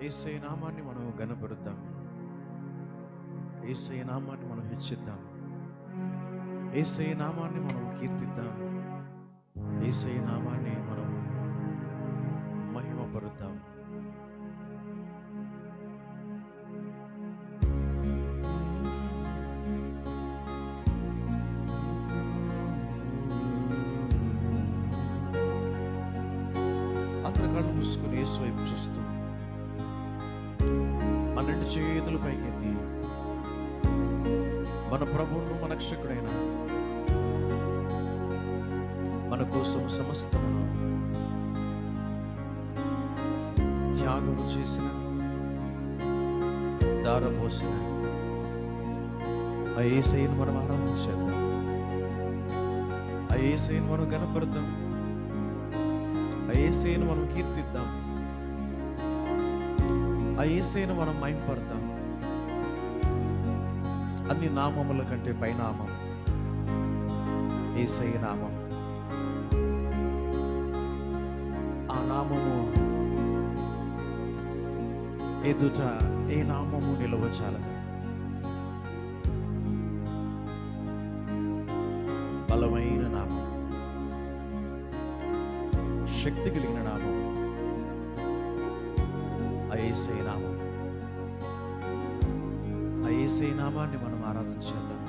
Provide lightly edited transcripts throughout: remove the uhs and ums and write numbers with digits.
యేసయ్య నామాన్ని మనం ఘనపరుద్దాం. యేసయ్య నామాన్ని మనం హెచ్చిద్దాం. యేసయ్య నామాన్ని మనం కీర్తిద్దాం. యేసయ్య నామాన్ని మనం మహిమపరుద్దాం. అందరు కళ్ళు మూసుకుని యేసు వైపు చూస్తూ అన్నిటి చేతులు పైకెత్తి మన ప్రభువును మన రక్షకుడైన మన కోసం సమస్తమును త్యాగము చేసిన దారపోసిన ఆ యేసయ్యను మనం ఆరాధించేద్దాం. ఆ యేసయ్యను మనం గణపరుద్దాం. ఆ యేసయ్యను మనం కీర్తిద్దాం. ఆ యేసయ్యను మనం మహిమపడతాం. అన్ని నామముల కంటే పైనామం యేసయ్య నామం. ఆ నామము ఎదుట ఏ నామము నిలవచాలదు. బలమైన నామం, శక్తి కలిగిన నామం ఆ యేసయ్య నామం. ఆ యేసయ్య నామాన్ని మనం ఆరాధించేద్దాం.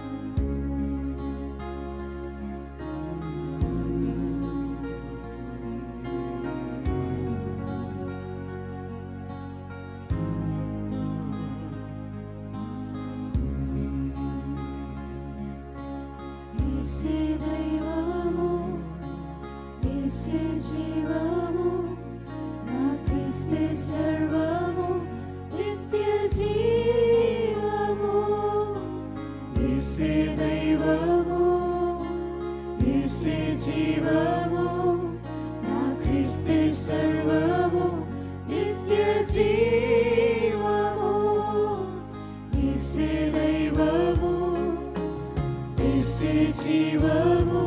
యేసే దైవము, యేసే జీవము, నా క్రీస్తే సర్వము, నిత్య జీవము. యేసే దైవము, యేసే జీవము, నా క్రీస్తే సర్వము, నిత్య జీవము. యేసే దైవము, యేసే జీవము,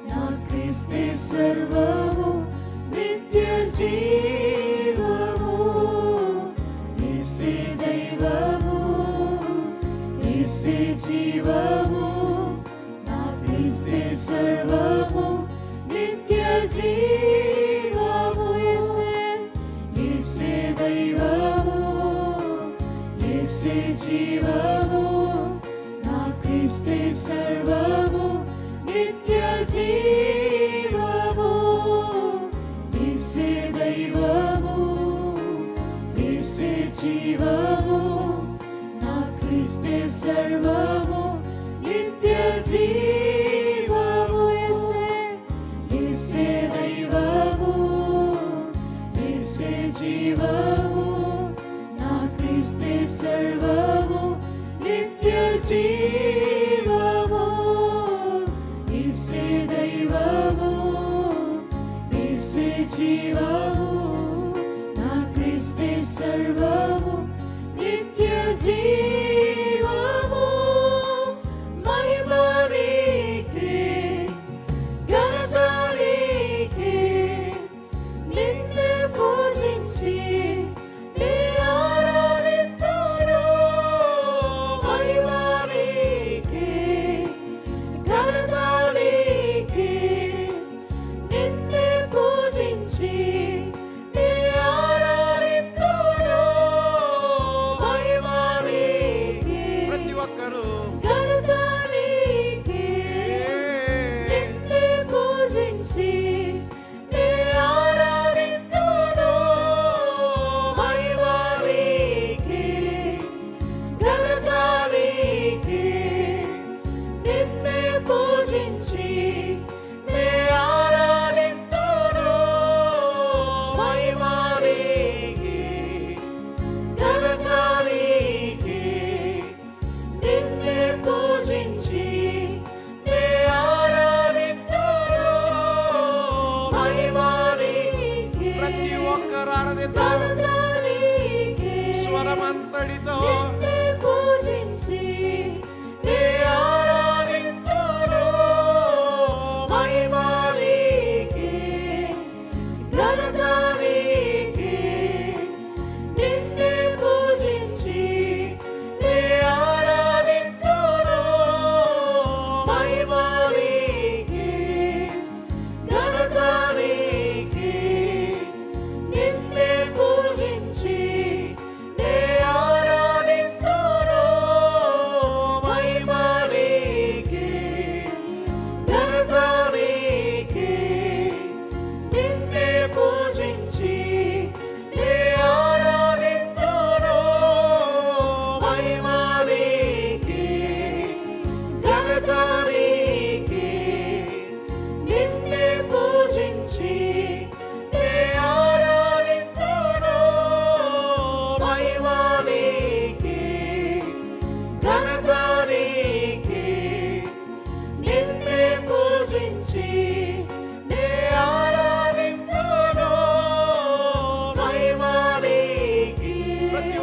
నా క్రీస్తే సర్వము, నిత్య జీవము. యేసే దైవము, యేసే జీవము, నా క్రీస్తే సర్వము, నిత్య జీవము. యేసే దైవము, యేసే జీవము, నా క్రీస్తే సర్వము, నిత్య జీవము. యేసే దైవము, యేసే జీవము, నా క్రీస్తే సర్వము, నిత్య జీవము. యేసే దైవము, యేసే జీవము, నా క్రీస్తే సర్వము, నిత్య జీవము. యేసే దైవము, యేసే జీవము, నా క్రీస్తే సర్వము, నిత్య జీవము. మహిమ నీకే, ఘనత నీకే, నిన్ను పూజించి నీ ఆరాధింతును. మహిమ నీకే, ఘనత నీకే, నిన్ను పూజించి నీ ఆరాధింతును. మహిమ నీకే, ప్రతి ఒక్కరూ ఘనత నీకే, నిన్ను పూజించి నీ ఆరాధింతును. మహిమ నీకే, ఘనత నీకే, నిన్ను పూజించి నీ ఆరాధింతును. మహిమ నీకే, ఘనత నీకే, నిన్ను పూజించి నీ ఆరాధింతును. మహిమ నీకే, ప్రతి ఒక్కరు ఆరాధిద్దాం. ఘనత నీకే, స్వరమంతటితో నిన్ను పూజించి నీ ఆరాధింతును. మహిమ నీకే, ఘనత నీకే,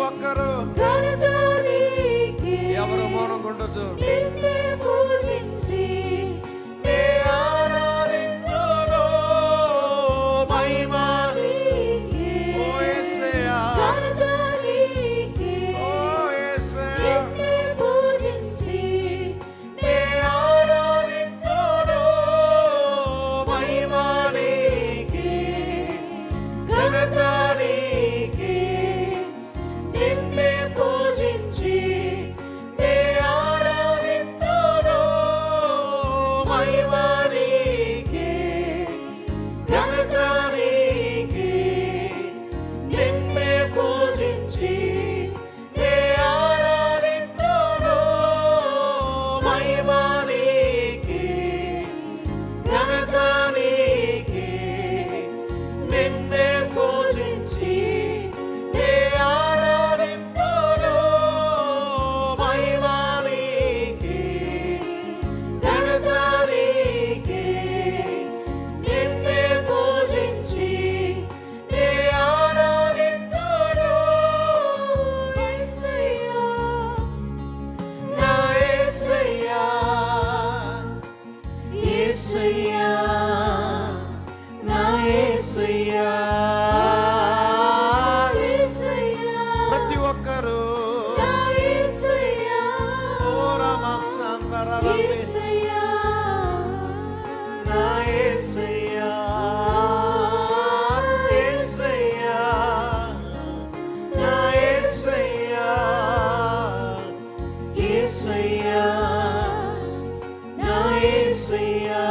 ఒక్కరు ఘనత నీకే. ఎవరు మౌనంగా ఉండొద్దు. నిన్నే పూజించి నే ఆరాధింతును మహిమ నీకే. ఓ యేసయ్యా ఘనత నీకే. ఓ యేసయ్యా నిన్నే పూజించి నే ఆరాధింతును మహిమ నీకే ఘనత నీకే నిన్నే పూజించి నే ఆరాధింతును మహిమ నీకే ఘనత నీకే నిన్నే పూజించి నే ఆరాధింతును మహిమ నీకే ఘనత నీకే నిన్నే పూజించి నే ఆరాధింతును మహిమ నీకే ఘనత నీకే నిన్నే పూజించి నే ఆరాధింతును యేసయ్యా. నా యేసయ్యా యేసయ్యా నా యేసయ్యా యేసయ్యా. ప్రతి ఒక్కరు నా యేసయ్యా. ఓ రామచంద్ర యేసయ్యా. నా యేసయ్యా యేసయ్యా నా యేసయ్యా యేసయ్యా నా యేసయ్యా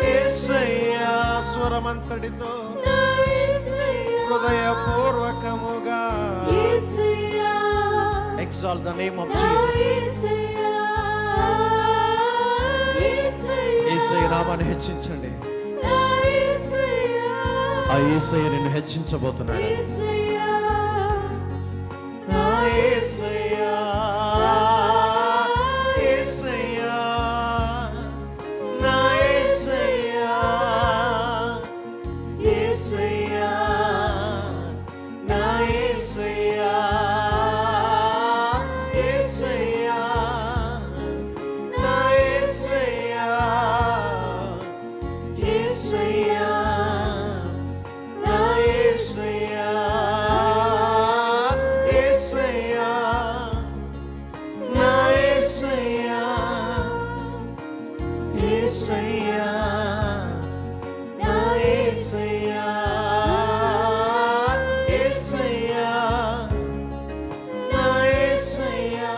యేసయ్యా స్వరమంతటితో నా యేసయ్యా. హృదయపూర్వకముగా యేసయ్యా. exalt the name of నా Jesus. యేసయ్యా. యేసయ్యా. యేసయ్య నామాన్ని హెచ్చించండి. నా యేసయ్యా. ఆ యేసయ్య నిన్ను హెచ్చించబోతున్నాడు. యేసయ్యా. నా యేసయ్యా యేసయ్యా నా యేసయ్యా యేసయ్యా నా యేసయ్యా యేసయ్యా నా యేసయ్యా యేసయ్యా నా యేసయ్యా యేసయ్యా నా యేసయ్యా యేసయ్యా నా యేసయ్యా యేసయ్యా నా యేసయ్యా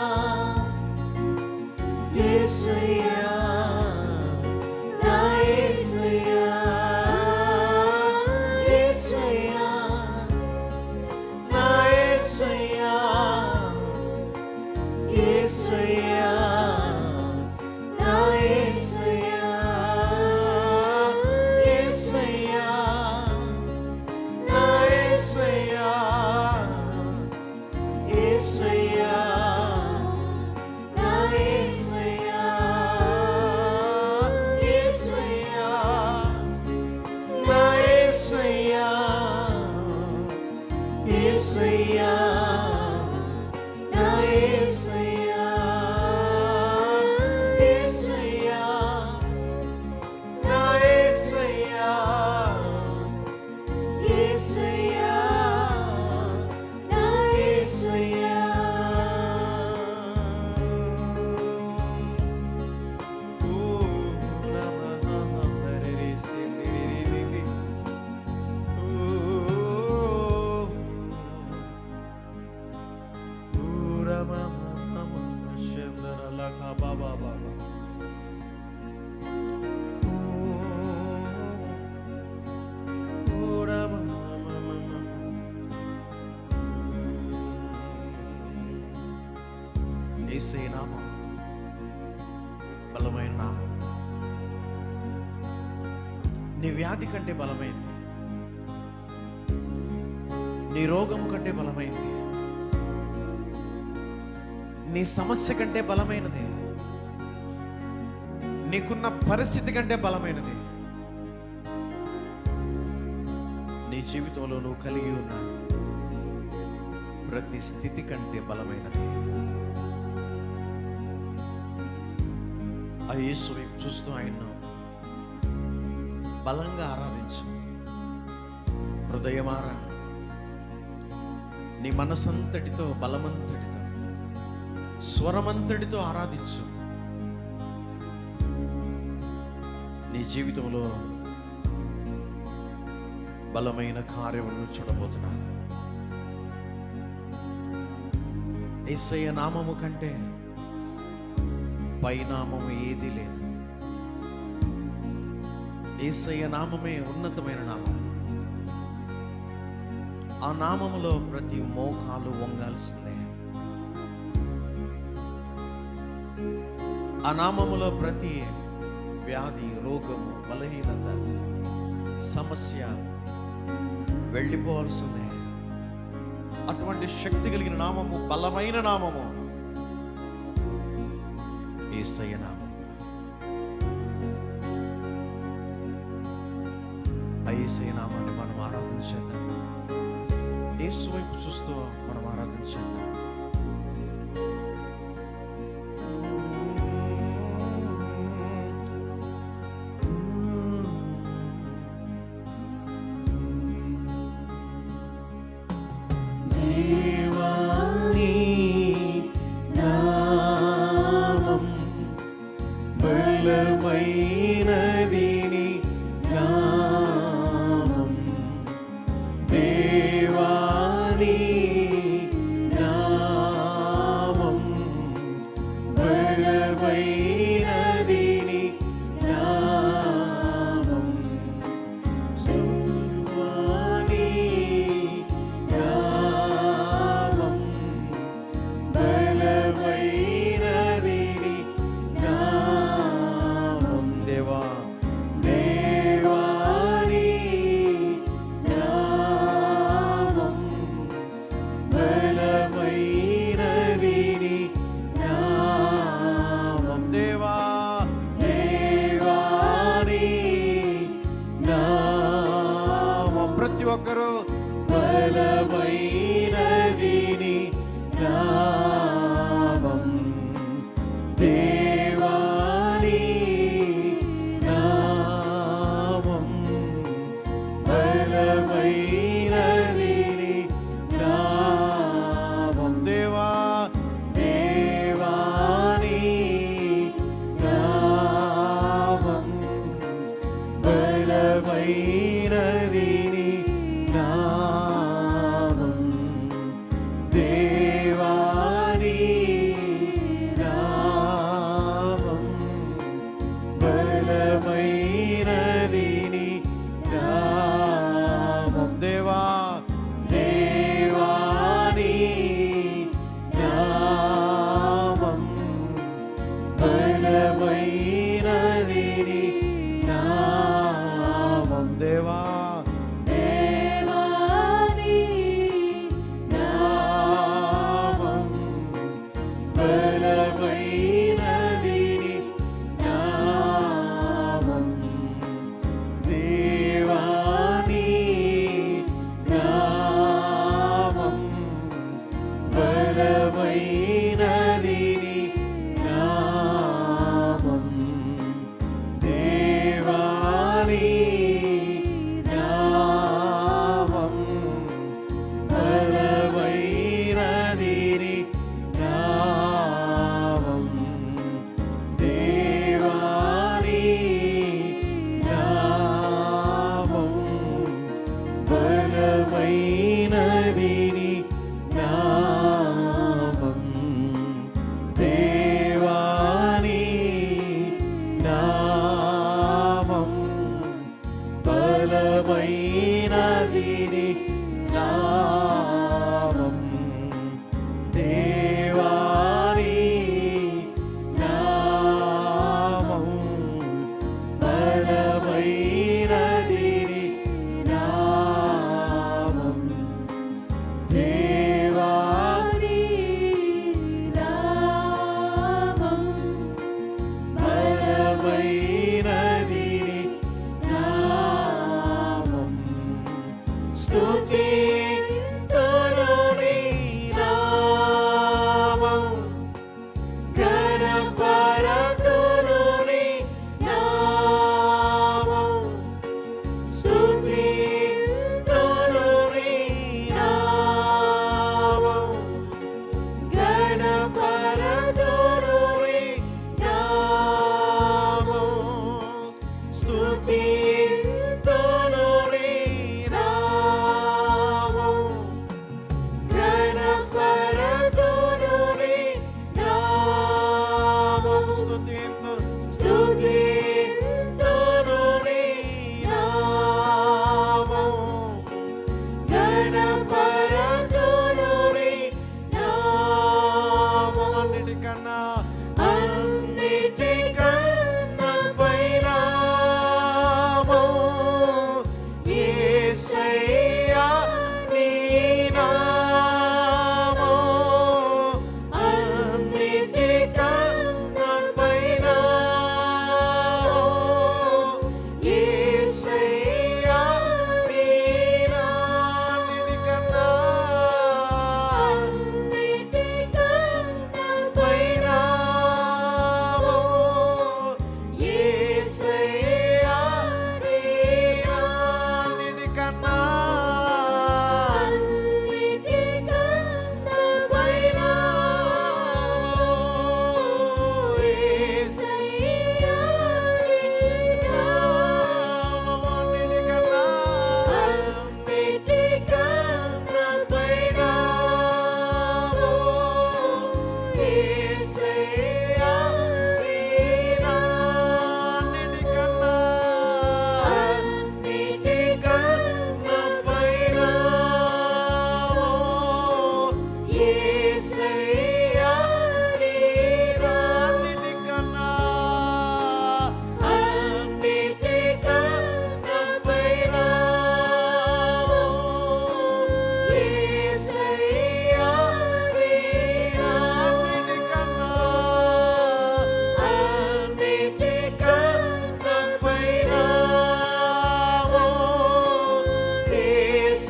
యేసయ్యా నా యేసయ్యా యేసయ్యా నా యేసయ్యా యేసయ్యా నా యేసయ్యా యేసయ్యా నా యేసయ్యా యేసయ్యా నా యేసయ్యా యేసయ్యా నా యేసయ్యా యేసయ్యా నా యేసయ్యా యేసయ్యా నా యేసయ్యా యేసయ్యా నా యేసయ్యా ఓ నమః హరే సిందిరిరిరి యేసయ్య నామం బలమైన నామం. నీ వ్యాధి కంటే బలమైంది, నీ రోగం కంటే బలమైంది, నీ సమస్య కంటే బలమైనది, నీకున్న పరిస్థితి కంటే బలమైనది. నీ జీవితంలో నువ్వు కలిగి ఉన్న ప్రతి స్థితి కంటే బలమైనది. ఆ యేసు వైపు చూస్తూ ఆయన్ను బలంగా ఆరాధించు. హృదయమారా నీ మనసంతటితో, బలమంతటితో, స్వరమంతటితో ఆరాధించు. నీ జీవితంలో బలమైన కార్యములను చూడబోతున్నా. యేసయ్య నామము కంటే పై నామము ఏదీ లేదు. యేసయ్య నామమే ఉన్నతమైన నామం. ఆ నామములో ప్రతి మోకాలు వంగాల్సిందే. ఆ నామములో ప్రతి వ్యాధి, రోగము, బలహీనత, సమస్య వెళ్ళిపోవాల్సిందే. అటువంటి శక్తి కలిగిన నామము, బలమైన నామము యేసయ్య నామం. ఆ యేసయ్య నామాన్ని మనం ఆరాధించేద్దాం. యేసు వైపు చూస్తూ మనం ఆరాధించేద్దాం. దేవాని నామం బలమైనది నీ నామం. దేవాని నామం బలమైనది నీ నామం. స్తుతివాని నామం బలమైనది నీ నామం. దేవా దేవాని నామం బలమైనది నీ నామం. దేవా దేవాని నామం. ప్రతి ఒక్కరూ బలమైనది నీ నామం. దేవాని నామం బలమైనది నీ నామం. దేవా దేవాని నామం బలమైనది నీ నామం. దేవాని నామం బలమైనది నీ నామం. దేవా దేవాని నామం బలమైనది నీ నామం. దేవా దేవాని నామం బలమైనది నీ నామం. దేవాని నామం బలమైనది నీ నామం. దేవాని నామం బలమైనది నీ నామం. దేవాని నామం బలమైనది నీ నామం. దేవాని నామం బలమైనది నీ నామం. దేవాని నామం బలమైనది నీ నామం. దేవాని నామం బలమైనది నీ నామం. స్తుతింతును నీ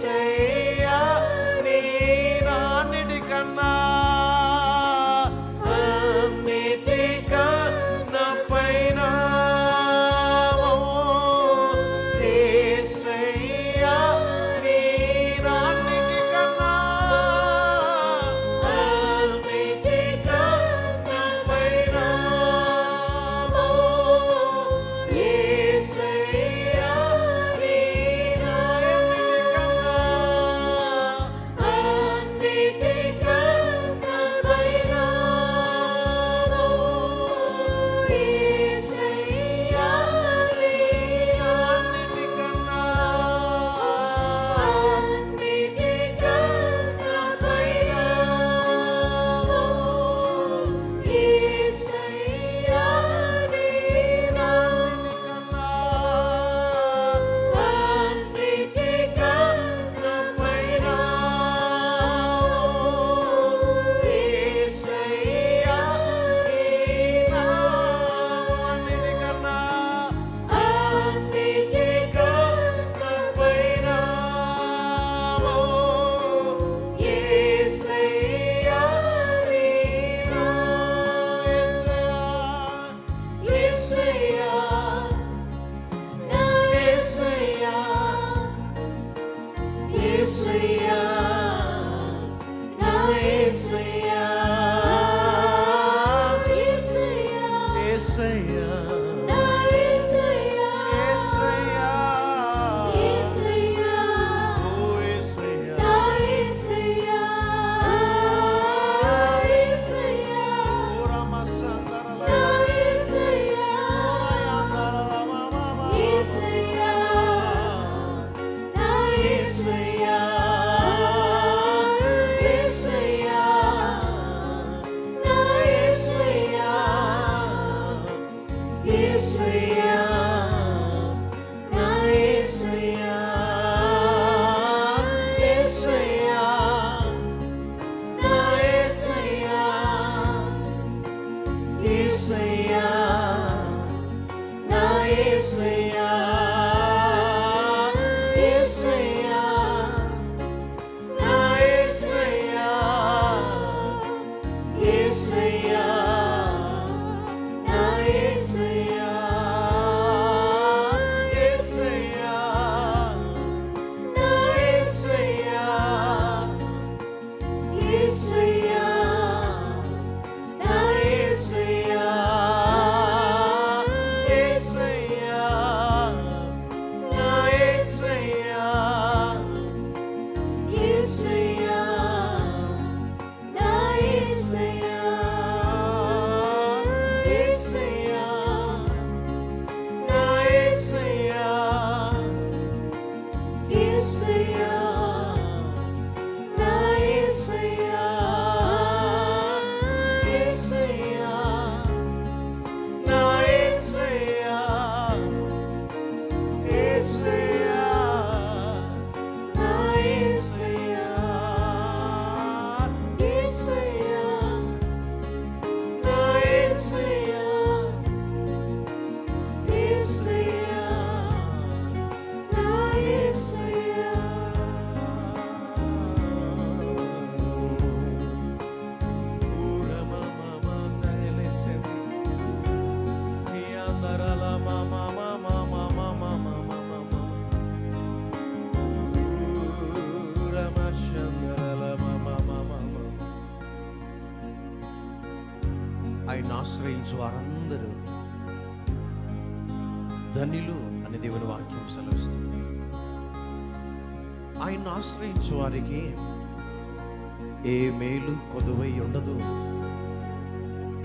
యేసయ్యా నీ నాన్నిటికన్నా అన్నిటికన్నా పైన యేసయ్యా నీ నాన్నిటికన్నా అన్నిటికన్నా పైన యేసయ్యా నీ నాన్నిటికన్నా అన్నిటికన్నా పైన యేసయ్యా నీ నాన్నిటికన్నా అన్నిటికన్నా పైన యేసయ్యా నీ నాన్నిటికన్నా అన్నిటికన్నా పైన యేసయ్యా నీ నాన్నిటికన్నా అన్నిటికన్నా పైన యేసయ్యా నీ యేసయ్యా నా యేసయ్యా యేసయ్యా నా యేసయ్యా యేసయ్యా నా యేసయ్యా యేసయ్యా ఓ యేసయ్యా నా యేసయ్యా ఓ రామచంద్రల నా యేసయ్యా యేసయ్యా నా యేసయ్యా యేసయ్యా నా యేసయ్యా యేసయ్యా నా యేసయ్యా యేసయ్యా నా యేసయ్యా యేసయ్యా నా యేసయ్యా యేసయ్యా నా యేసయ్యా యేసయ్యా నా యేసయ్యా యేసయ్యా నా యేసయ్యా యేసయ్యా నా యేసయ్యా యేసయ్యా నా యేసయ్యా యేసయ్యా నా యేసయ్యా యేసయ్యా నా యేసయ్యా యేసయ్యా నా యేసయ్యా యేసయ్యా నా యేసయ్యా యేసయ్యా నా యేసయ్యా యేసయ్యా నా యేసయ్యా యేసయ్యా నా యేసయ్యా ఆయన ఆశ్రయించు వారందరూ ధన్యులు అని దేవుని వాక్యం సెలవిస్తుంది. ఆయన్ని ఆశ్రయించు వారికి ఏ మేలు కొదువై ఉండదు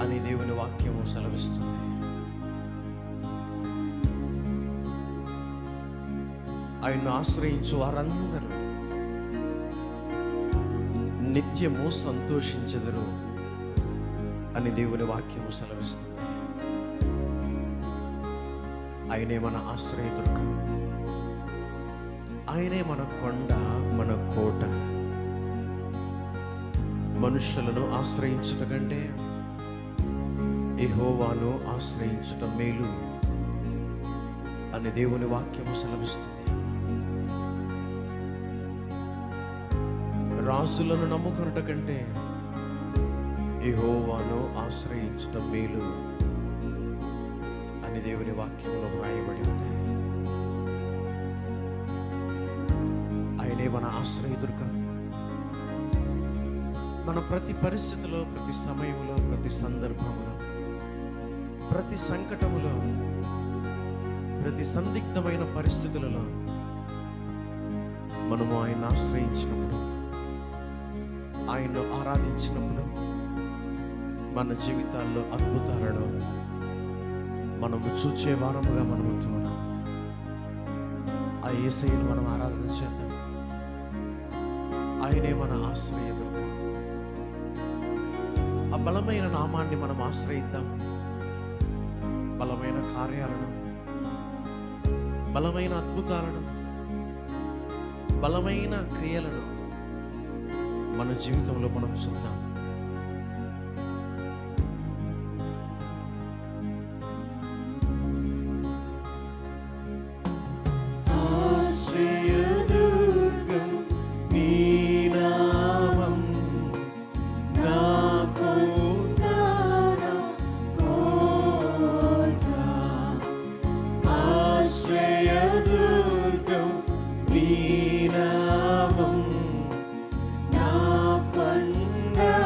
అని దేవుని వాక్యము సెలవిస్తుంది. ఆయన్ని ఆశ్రయించు వారందరూ నిత్యము సంతోషించెదరు అని దేవుని వాక్యము సెలవిస్తుంది. ఆయనే మన ఆశ్రయదుర్గం, ఆయనే మన కొండ, మన కోట. మనుషులను ఆశ్రయించుట కంటే యెహోవాను ఆశ్రయించుట మేలు అని దేవుని వాక్యము సెలవిస్తుంది. రాజులను నమ్ముకొనుట కంటే యెహోవాను ఆశ్రయించటం మేలు అని దేవుని వాక్యంలో వ్రాయబడి ఉంది. ఆయనే మన ఆశ్రయదుర్గ. మన ప్రతి పరిస్థితిలో, ప్రతి సమయంలో, ప్రతి సందర్భంలో, ప్రతి సంకటములో, ప్రతి సందిగ్ధమైన పరిస్థితులలో మనము ఆయన్ని ఆశ్రయించినప్పుడు, ఆయన్ను ఆరాధించినప్పుడు మన జీవితాల్లో అద్భుతాలను మనము చూచే వారముగా మనం ఉంటున్నాం. ఆ యేసయ్యను మనం ఆరాధన చేద్దాం. ఆయనే మన ఆశ్రయదుర్గ. ఆ బలమైన నామాన్ని మనం ఆశ్రయిద్దాం. బలమైన కార్యాలను, బలమైన అద్భుతాలను, బలమైన క్రియలను మన జీవితంలో మనం చూద్దాం. ఆశ్రయదుర్గం నీ నామం, నాకుంటాన కోట. ఆశ్రయదుర్గం నీ నామం, నాకుంటాన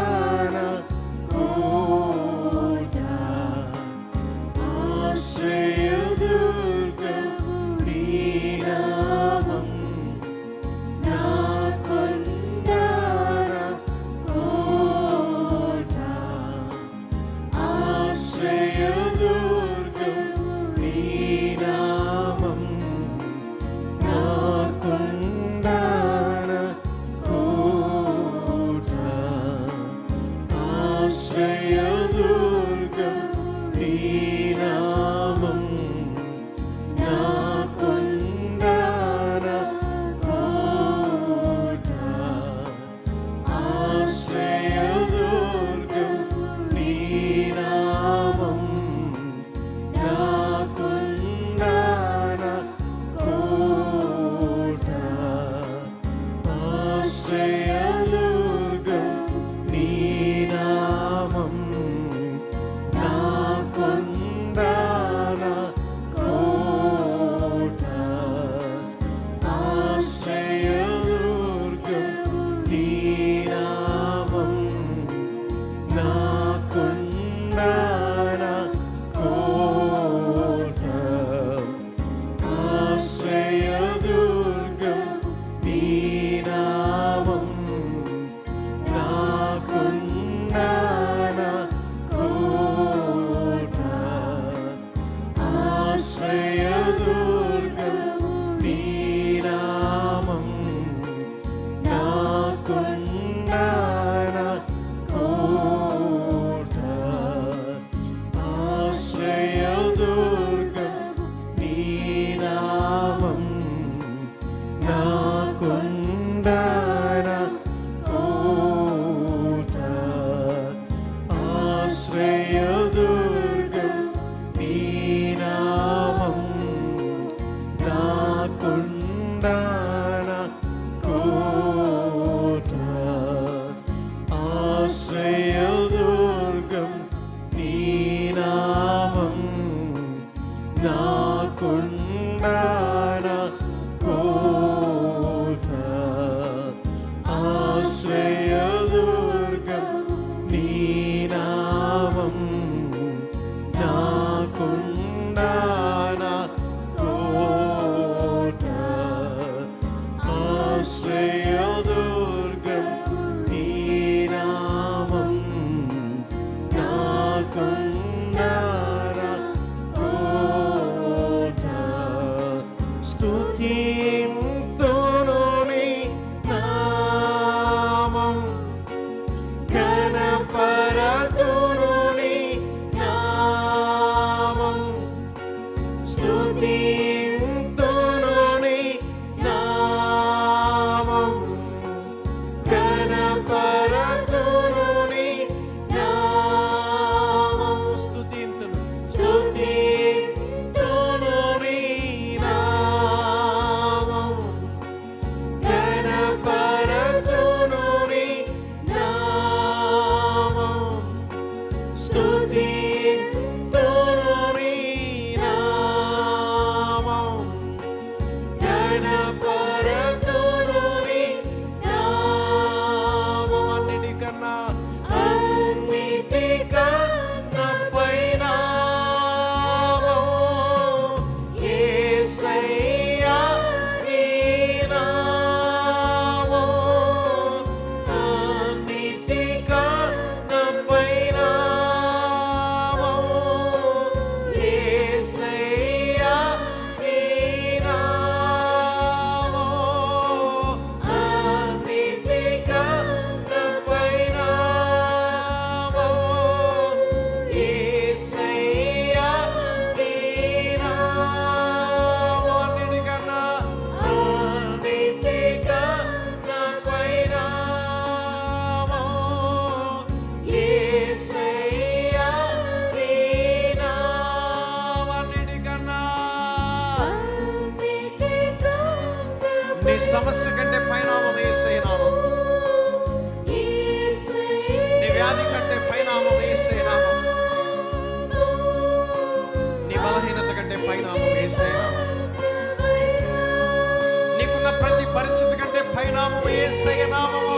యేసయ్య నామము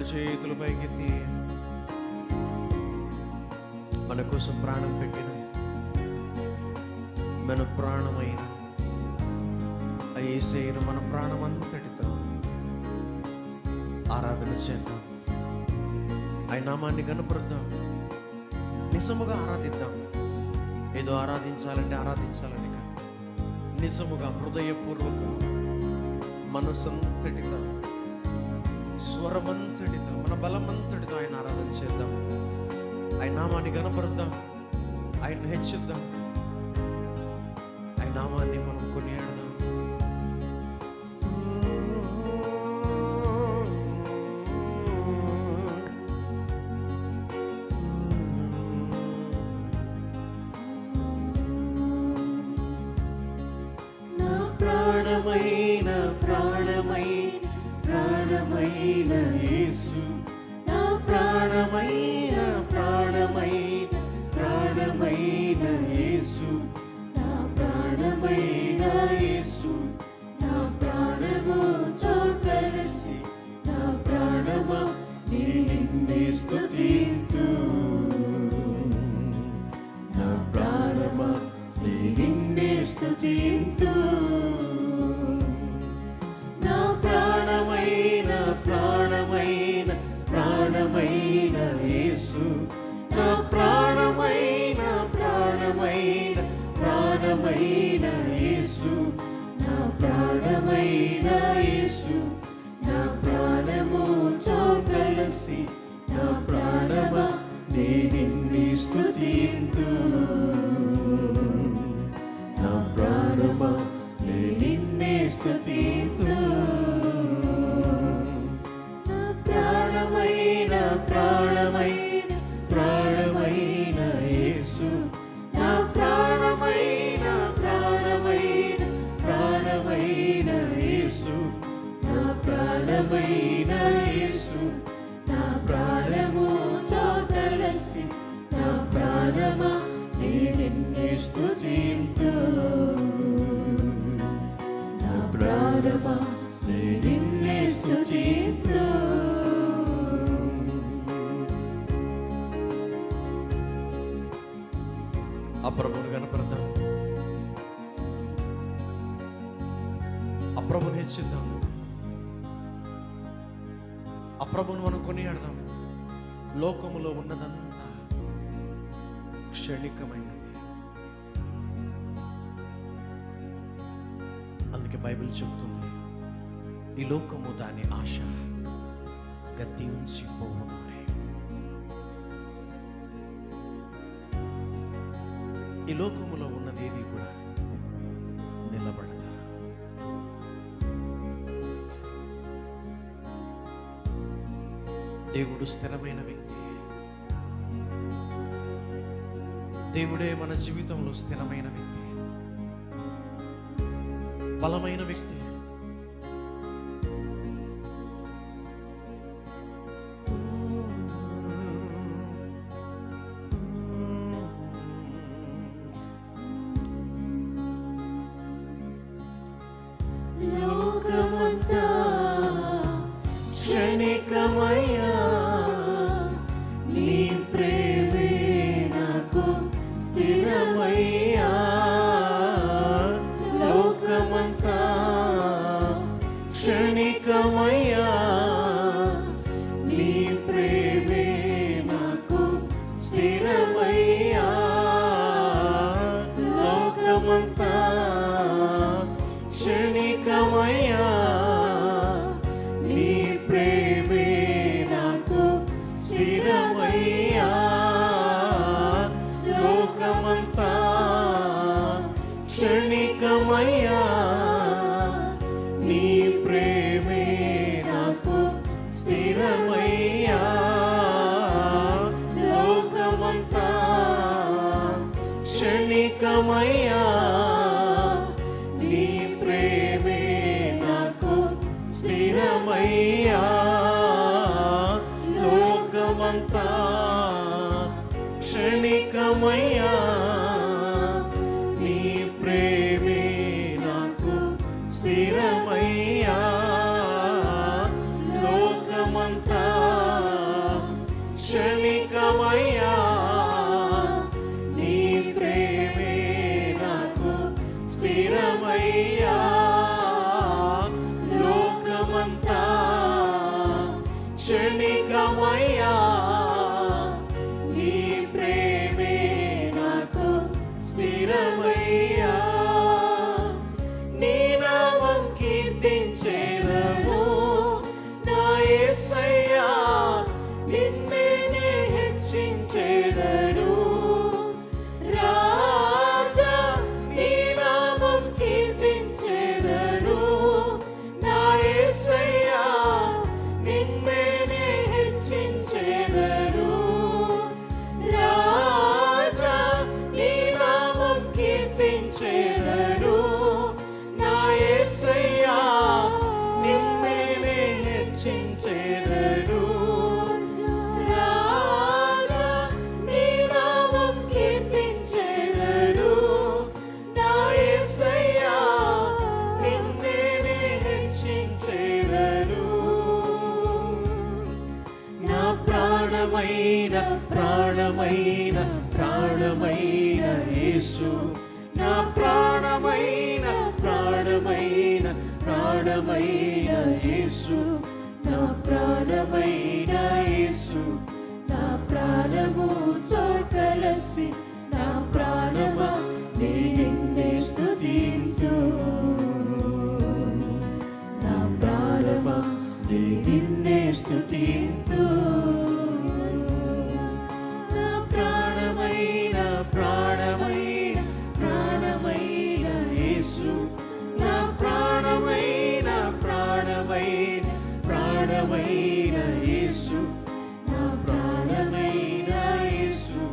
చేతులు పైకెత్తి మన కోసం ప్రాణం పెట్టిన మన ప్రాణమైన ఆ యేసయ్యను మన ప్రాణమంతటితో ఆరాధన చేద్దాం. ఆయన నామాన్ని కనపరుద్దాం, నిజముగా ఆరాధిద్దాం. ఏదో ఆరాధించాలంటే ఆరాధించాలని కాదు, నిజముగా హృదయపూర్వకంగా మనసంతటితో స్వరమంతటితో మన బలమంతటితో ఆయన ఆరాధన చేద్దాం. ఆయన నామాన్ని గణపరుద్దాం, ఆయన హెచ్చిద్దాం, ఆయన నామాన్ని మనం కొనియాడదాం. నా ప్రాణమైన ప్రాణమైన ప్రాణమైన యేసు, నా ప్రాణమైన ప్రాణమైన ప్రాణమైన యేసు, నా ప్రాణమైన యేసు, నా ప్రాణముతో కలిసి నా ప్రాణమా నిన్నే స్తుతింతు, నా ప్రాణమా నిన్నే స్తుతింతు. ప్రాణమైన ప్రాణమైన యేసు, నా ప్రాణమైన ప్రాణమైన ప్రాణమైన యేసు, నా ప్రాణమైన యేసు, నా ప్రాణముతో కలిసి నా ప్రాణమా నిన్నే స్తుతింతు, నా ప్రాణమా నిన్నే స్తుతింతు. ప్రాణమైన ప్రాణమైన ప్రాణమైన యేసు, నా ప్రాణమైన ప్రాణమైన ప్రాణమైన యేసు, నా ప్రాణమైన యేసు, నా ప్రాణముతో కలిసి ఆ ప్రభువుని కనపడదాం, ఆ ప్రభుని హెచ్చిద్దాం, ఆ ప్రభుని మనం కొనియాడదాం. లోకములో ఉన్నదంతా క్షణికమైనది. అందుకే బైబిల్ చెప్తుంది, ఈ లోకము దాని ఆశ గతించిపోవును. ఈ లోకములో ఉన్నదేది కూడా నిలబడదా. దేవుడు స్థిరమైన వ్యక్తి. దేవుడే మన జీవితంలో స్థిరమైన వ్యక్తి, బలమైన వ్యక్తి. లోకమంతా క్షణికమయ్యా, నీ ప్రేమే నాకు స్థిరమయ్యా. లోకమంతా క్షణికమయ్యా, నీ ప్రేమే నాకు స్థిరమయ్యా. లోకమంతా క్షణికమయ్యా, నీ ప్రేమే నాకు స్థిరమయ్యా. లోకమంతా క్షణికమయ్యా, నీ ప్రేమే నాకు స్థిరమయ్యా. లోకమంతా క్షణికమయ్యా, నీ ప్రేమే నాకు స్థిరమయ్యా. లోకమంతా క్షణికమయ్యా, నీ ప్రేమే నాకు స్థిరమయ్యా. లోకమంతా క్షణికమయ్యా, నీ ప్రేమే నాకు స్థిరమయ్యా. లోకమంతా క్షణికమయ్యా, నీ ప్రేమే నాకు స్థిరమయ్యా. నీ నామం కీర్తించేదము నా యేసయ్యా, నిన్నే నే హెచ్చించేదను. రాజా నీ నామం కీర్తించేదను నా యేసయ్యా, నిన్నే నే హెచ్చించేదను. రాజా నీ నామం కీర్తించేదను నా యేసయ్యా, నిన్నే నే హెచ్చించేదను. రాజా నీ నామం కీర్తించేదను నా యేసయ్యా, నిన్నే నే హెచ్చించేదను. నా ప్రాణమైన ప్రాణమైన ప్రాణమైన యేసు, నా ప్రాణమైన ప్రాణమైన ప్రాణమైన యేసు, నా ప్రాణమైన యేసు, నా ప్రాణముతో కలసి నా ప్రాణమా నే నిన్నే స్తుతింతు. నా ప్రాణమా నే నిన్నే స్తుతింతు. నా ప్రాణమైన ప్రాణమైన ప్రాణమైన యేసు, నా ప్రాణమైన ప్రాణమైన ప్రాణమైన యేసు, నా ప్రాణమైన యేసు,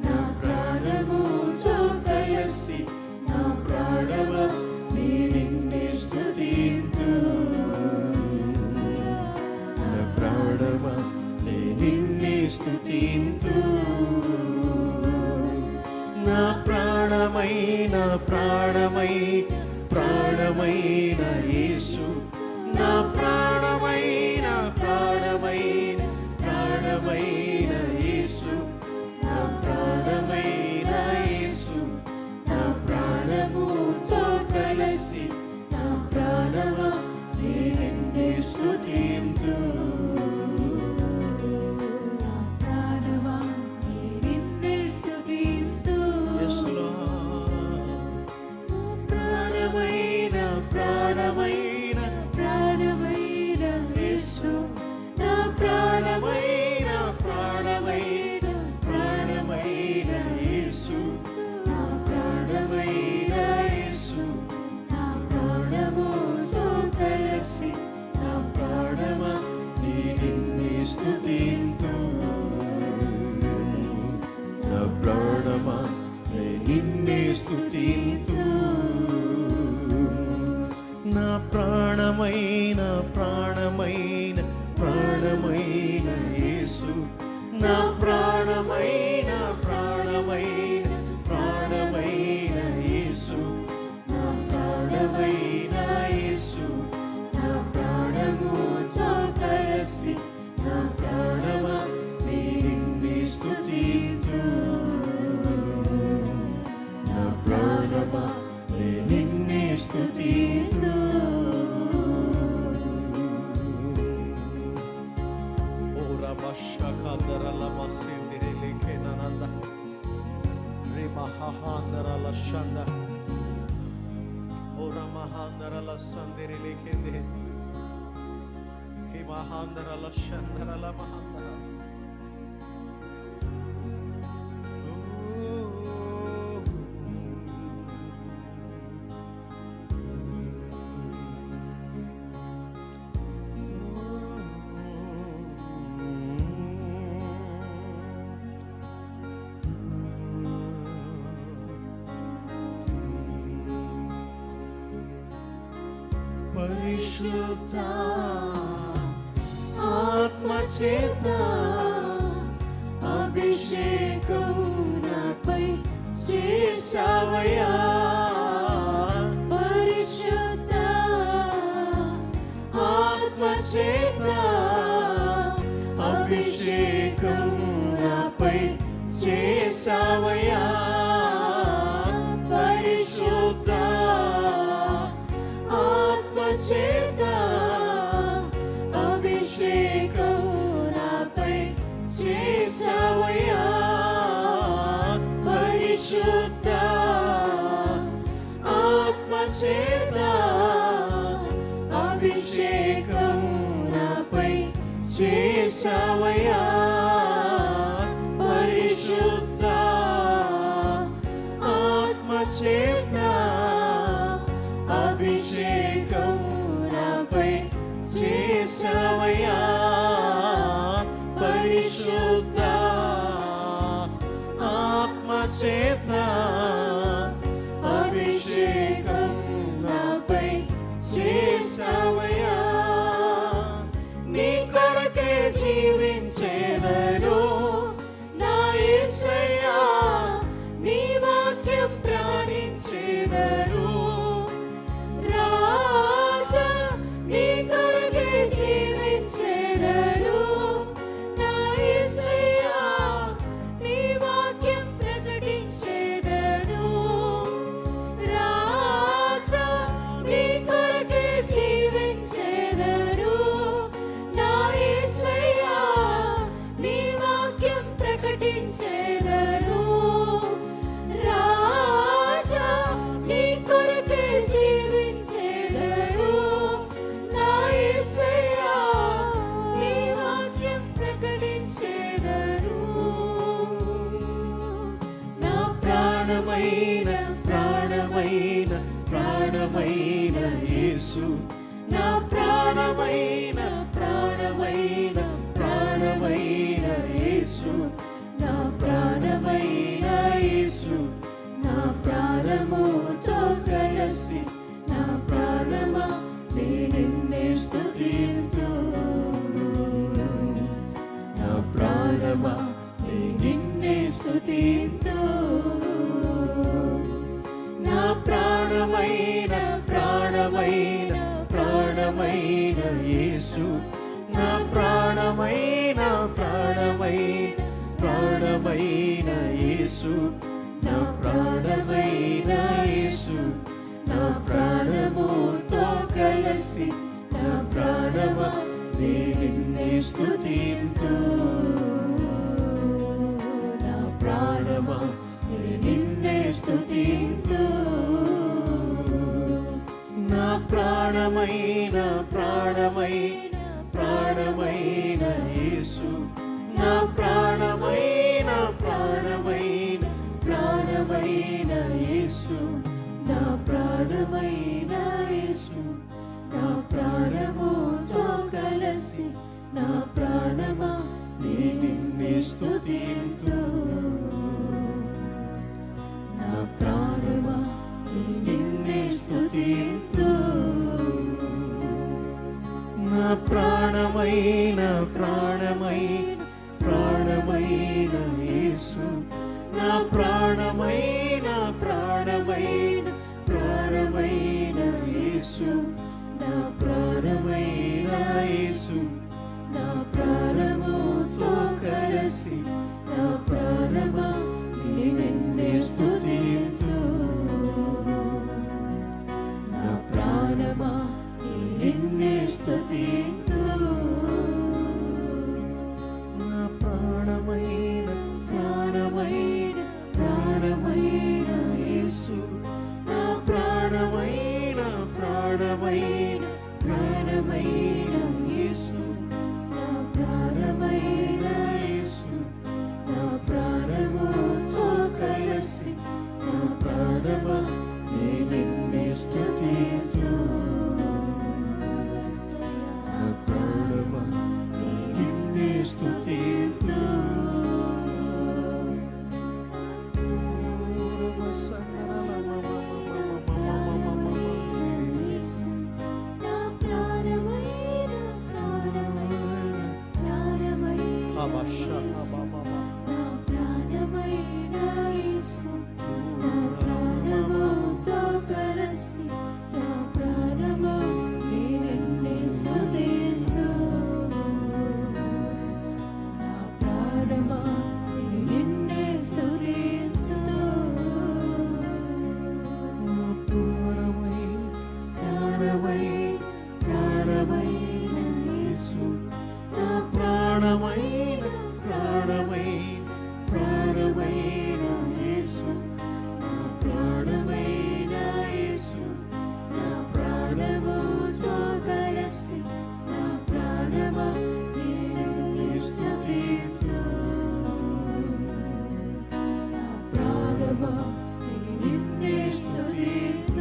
నా ప్రాణముతో కలసి నా ప్రాణమా నే నిన్నే స్తుతింతు. నా ప్రాణమా నే నిన్నే స్తుతింతు. నా ప్రాణమైన ప్రాణమైన ప్రాణమైన యేసు, నా ప్రాణమైన ప్రాణమైన ప్రాణమైన యేసు, నా ప్రాణమైన యేసు, ప్రాణమా నే నిన్నే స్తుతింతు. నా ప్రాణమైన ప్రాణమైన ప్రాణమైన యేసు, నా ప్రాణమైన ప్రాణమైన ప్రాణమైన యేసు, నా ప్రాణమైన యేసు, నా ప్రాణముతో కలిసి నా ప్రాణమా నీ నిన్నే స్తుతింతు. నా ప్రాణమా నీ నిన్నే స్తుతింతు. పరిశుద్ధ ఆత్మ చేత అభిషేకం నాపై చేసావయ్యా. పరిశుద్ధ ఆత్మ చేత అభిషేకం నాపై చేసావయ్యా. పరిశుద్ధ చేత అభిషేకం నాపై చేసావయ్యా. పరిశుద్ధ ఆత్మ చేత అభిషేకం నాపై చేసావయ్యా. పరిశుద్ధ ఆత్మ చేత అభిషేకం నాపై చేసావయ్యా. పరిశుద్ధ ఆత్మ చేత అభిషేకం నాపై చేసావయ్యా. నీ కొరకే జీవించేదను నా యేసయ్యా, నీ వాక్యం ప్రాణించేదను. రాజా నీ కొరకే జీవించేదను నా యేసయ్యా, నీ వాక్యం ప్రకటించేదను. రాజా నీ కొరకే జీవించేదను నా యేసయ్యా, నీ వాక్యం ప్రకటించేదను. రాజా నీ కొరకే జీవించేదను నా యేసయ్యా, నీ వాక్యం ప్రకటించేదను. నా ప్రాణమైన ప్రాణమైన ప్రాణమైన యేసు, నా ప్రాణమైన ప్రాణమైన ప్రాణమైన యేసు, నా ప్రాణమైన యేసు, నా ప్రాణముతో కలిసి నా ప్రాణమా నీ నిన్నే స్తుతింతు. నా ప్రాణమా నీ నిన్నే స్తుతింతు. నా ప్రాణమైన ప్రాణమైన ప్రాణమైన యేసు, నా ప్రాణమైన ప్రాణమైన ప్రాణమైన యేసు, నా ప్రాణమైన యేసు, నా ప్రాణముతో కలిసి నా ప్రాణమా నీ నిన్నే స్తుతింతు. నా ప్రాణమా నీ నిన్నే స్తుతింతు. నా ప్రాణమైన ప్రాణమైన ప్రాణమైన యేసు, నా ప్రాణమైన ప్రాణమైన ప్రాణమైన యేసు, నా ప్రాణమైన యేసు, నా ప్రాణముతో కలిసి నా ప్రాణమా నీ నిన్నే స్తుతింతు. ప్రాణమైన ప్రాణమైన ప్రాణమైన యేసు, నా ప్రాణమైన యేసు, నా ప్రాణముతో కలిసి నా ప్రాణమా నిన్నే స్తుతింతు, నా ప్రాణమా నిన్నే స్తుతింతు, నా ప్రాణమైన ప్రాణమైన ప్రాణమైన యేసు, నా ప్రాణమైన ప్రాణమైన ప్రాణమైన యేసు, నా ప్రాణమైన యేసు, నా ప్రాణముతో కలిసి నా ప్రాణమా నిన్నే స్తుతింతు, నా ప్రాణమా నిన్నే స్తుతింతు. ప్రాణమైన ప్రాణమైన ప్రాణమైన యేసు, నా ప్రాణమైన యేసు, నా ప్రాణముతో కలిసి నా ప్రాణమా నిన్నే స్తుతింతు, నా ప్రాణమా నిన్నే స్తుతింతు,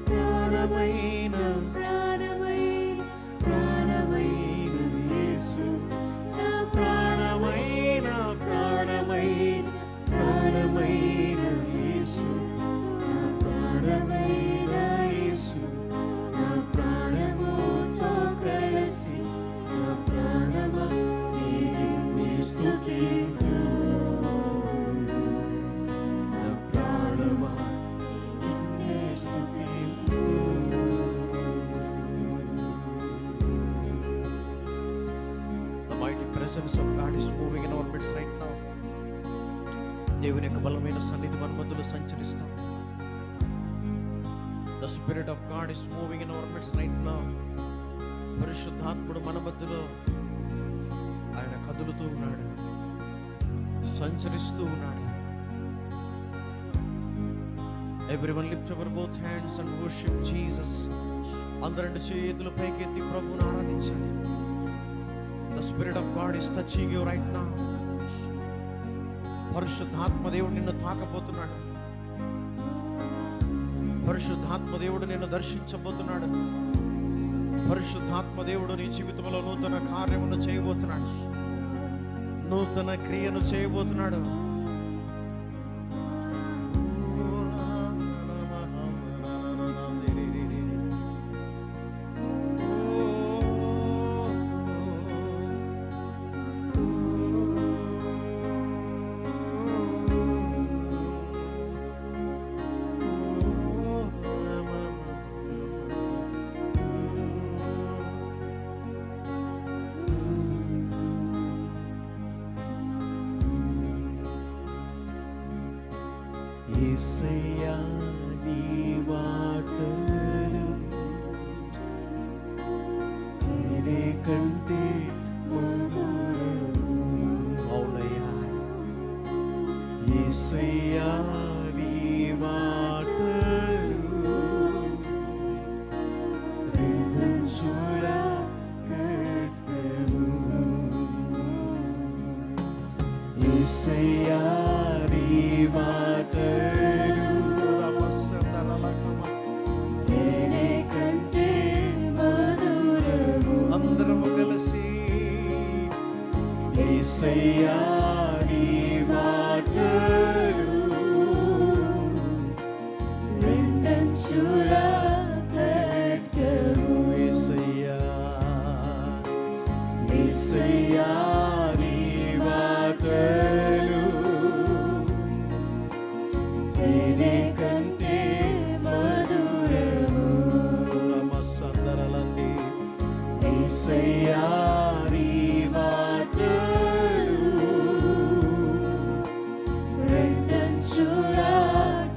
ప్రాణమైన ప్రాణమైన ప్రాణమైన యేసు, నా ప్రాణమైన ప్రాణమైన ప్రాణమైన యేసు, నా ప్రాణమైన యేసు, నా ప్రాణముతో కలిసి నా ప్రాణమా నిన్నే స్తుతింతు, నా ప్రాణమా నిన్నే స్తుతింతు. Presence of God is moving in our midst right now. దేవుని యొక్క బలమైన సన్నిధి మన మధ్యలో సంచరిస్తాం. The Spirit of God is moving in our midst right now. పరిశుద్ధాత్ముడు మన మధ్యలో ఆయన కదులుతూ ఉన్నాడు, సంచరిస్తూ ఉన్నాడు. Everyone lift up both hands and worship Jesus. అందరూ రెండు చేతులు పైకెత్తి ప్రభువును ఆరాధించండి. The Spirit of God is touching you right now. పరిశుద్ధాత్మ దేవుడు నిన్ను తాకబోతున్నాడు. పరిశుద్ధాత్మ దేవుడు నిన్ను దర్శించబోతున్నాడు. పరిశుద్ధాత్మ దేవుడు నీ జీవితంలో నూతన కార్యమును చేయబోతున్నాడు, నూతన క్రియను చేయబోతున్నాడు. యేసయ్యా నీ మాటలు తేనె కంటే మధురము. అవునయ్యా, యేసయ్యా నీ మాటలు రెండంచుల ఖడ్గము. యేసయ్యా నీ మాటలు తేనె కంటే మధురము. అందరము కలిసి యేసయ్యా నీ మాటలు రెండంచుల ఖడ్గము. యేసయ్యా యేసయ్యా నీ మాటలు తేనె కంటే మధురము. సందరలండి యేసయ్యా నీ మాటలు రెండంచుల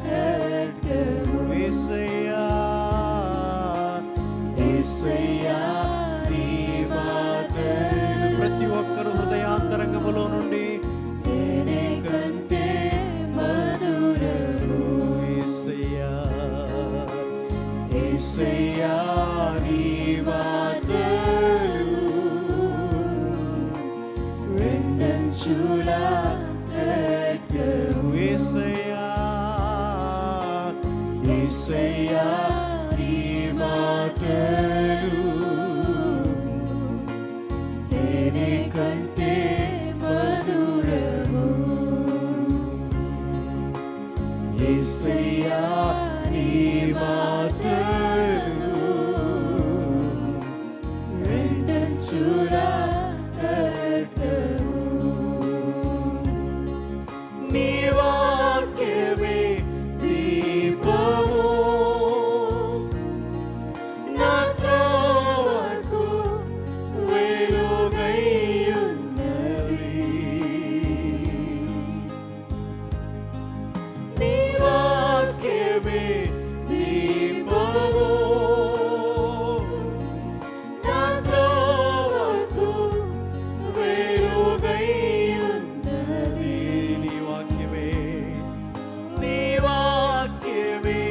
ఖడ్గము. యేసయ్యా యేసయ్యా నీ మాటలు ప్రతి ఒక్కరు హృదయాంతరంగములో నుండి తేనె కంటే మధురము. యేసయ్యా యేసయ్యా నీ మాటలు రెండంచుల ఖడ్గము. యేసయ్యా యేసయ్యా నీ మాటలు తేనె కంటే మధురము. యేసయ్యా నీ మాటలు రెండంచుల ఖడ్గము. నీ వాక్యమే దీపము నా త్రోవకు వెలుగైయున్నది. నీ వాక్యమే దీపము నా త్రోవకు వెలుగైయున్నది. నీ వాక్యమే నీ వాక్యమే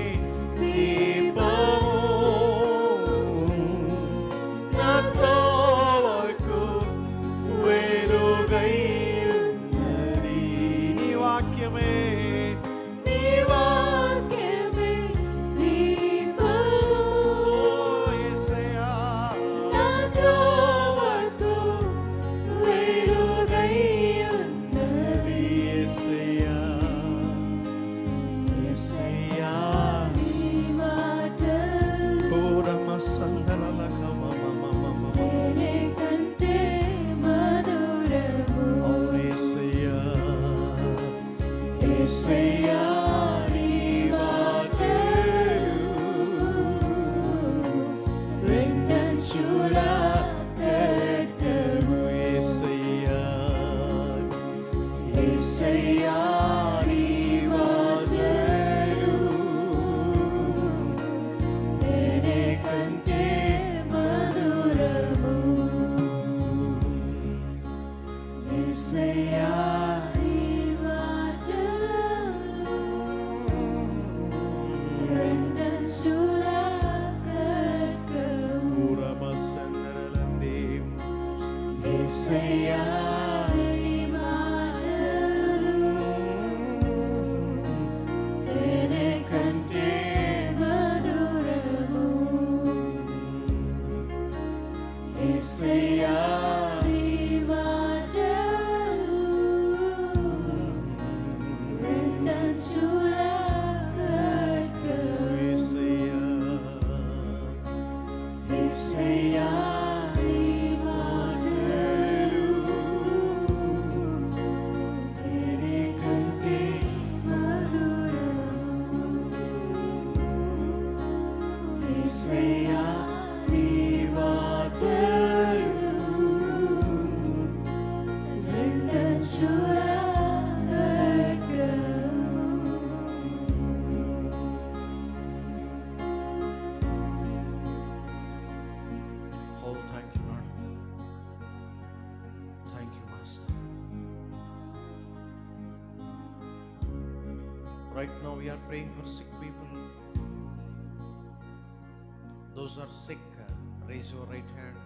దీపము నా త్రోవకు వెలుగైయున్నది. నీ వాక్యమే నీ వాక్యమే దీపము ఓ యేసయ్యా నా త్రోవకు వెలుగైయున్నది. యేసయ్యా యేసయ్యా నీ మాటలు పూరమ సందరలకమ తేనె కంటే మధురము. యేసయ్యా యేసయ్యా నీ మాటలు రెండంచుల ఖడ్గము. యేసయ్యా యేసయ్యా నీ మాటలు తేనె కంటే మధురము. యేసయ్యా నీ మాటలు రెండంచుల ఖడ్గము. పూరమ సందరలంది యేసయ్యా నీ మాటలు తేనె కంటే మధురము. యేసయ్యా నీ మాటలు రెండంచుల ఖడ్గము. యేసయ్యా యేసయ్యా నీ మాటలు తేనె కంటే మధురము. యేసయ్యా నీ మాటలు రెండంచుల ఖడ్గము. Oh, thank you, Lord. Thank you, Master. Right now, we are praying for sick people. Those who are sick, raise your right hand.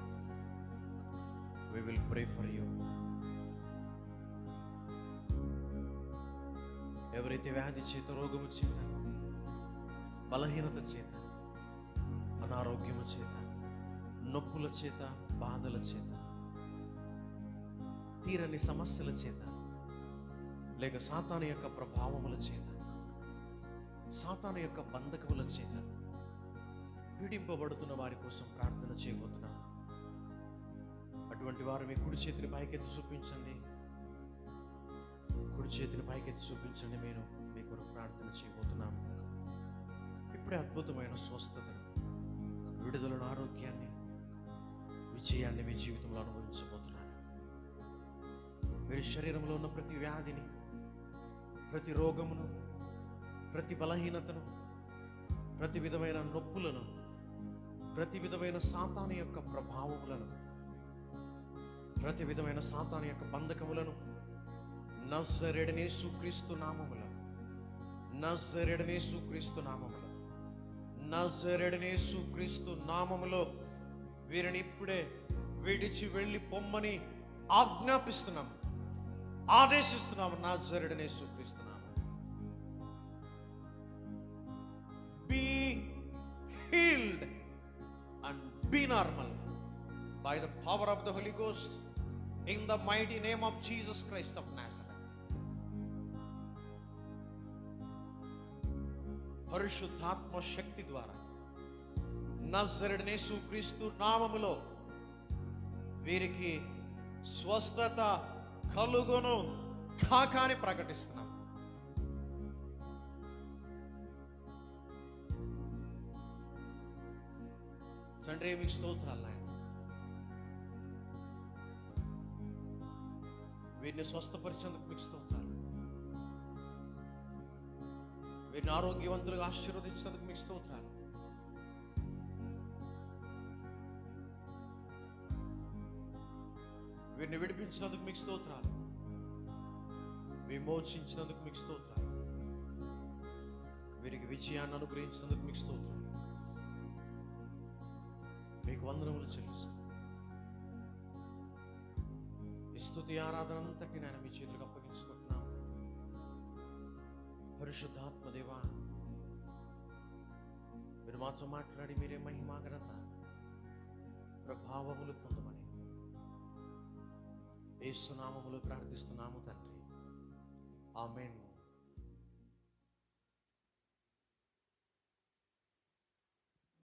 We will pray for you. ఎవరైతే వ్యాధి చేత, రోగము చేత, బలహీనత చేత, అనారోగ్యము చేత, నొప్పుల చేత, బాధల చేత, తీరని సమస్యల చేత, లేక సాతాను యొక్క ప్రభావముల చేత, సాతాను యొక్క బంధకముల చేత పీడింపబడుతున్న వారి కోసం ప్రార్థన చేయబోతున్నాను. అటువంటి వారు మీ కుడి చేతిని పైకెత్తి చూపించండి. కుడి చేతిని పైకెత్తి చూపించండి. నేను మీ కొరకు ప్రార్థన చేయబోతున్నాను. ఇప్పుడే అద్భుతమైన స్వస్థతను, విడుదలను, ఆరోగ్యాన్ని, విజయాన్ని మీ జీవితంలో అనుభవించబోతున్నాను. మీరు శరీరంలో ఉన్న ప్రతి వ్యాధిని, ప్రతి రోగమును, ప్రతి బలహీనతను, ప్రతి విధమైన నొప్పులను, ప్రతి విధమైన సాతాను యొక్క ప్రభావములను, ప్రతి విధమైన సాతాను యొక్క బంధకములను నజరేయుడైన యేసుక్రీస్తు నామములో, నజరేయుడైన యేసుక్రీస్తు నామములో, నజరేయుడైన యేసుక్రీస్తు నామములో వీరిని ఇప్పుడే విడిచి వెళ్ళి పొమ్మని ఆజ్ఞాపిస్తున్నాము, ఆదేశిస్తున్నాము. నజరేయుడైన యేసుక్రీస్తు నామములో. Be healed and be normal by the power of the Holy Ghost in the mighty name of Jesus Christ of Nazareth. పరిశుద్ధాత్మ శక్తి ద్వారా నజరేయుడైన యేసుక్రీస్తు నామములో వీరికి స్వస్థత కలుగును కాక అని ప్రకటిస్తున్నాం. తండ్రి, మీకు స్తోత్రాలు నాయన. వీరిని స్వస్థపరిచేందుకు మీకు స్తోత్రాలు. వీరిని ఆరోగ్యవంతులుగా ఆశీర్వదించినందుకు మీకు స్తోత్రాలు. వీరిని విడిపించినందుకు మీకు స్తోత్రాలు. విమోచించినందుకు మీకు స్తోత్రాలు. వీరికి విజయాన్ని అనుగ్రహించినందుకు మీకు స్తోత్రాలు. మీకు వందనములు చెల్లిస్తూ ఈ స్తుతి ఆరాధన అంతటి నేను మీ చేతులకు అప్పగించుకుంటున్నాను. పరిశుద్ధాత్మ దేవా, మీరు మాతో మాట్లాడి మీరే మహిమ, ఘనత, ప్రభావములు పొందమని యేసు నామములో ప్రార్థిస్తున్నాము తండ్రి. ఆమేన్.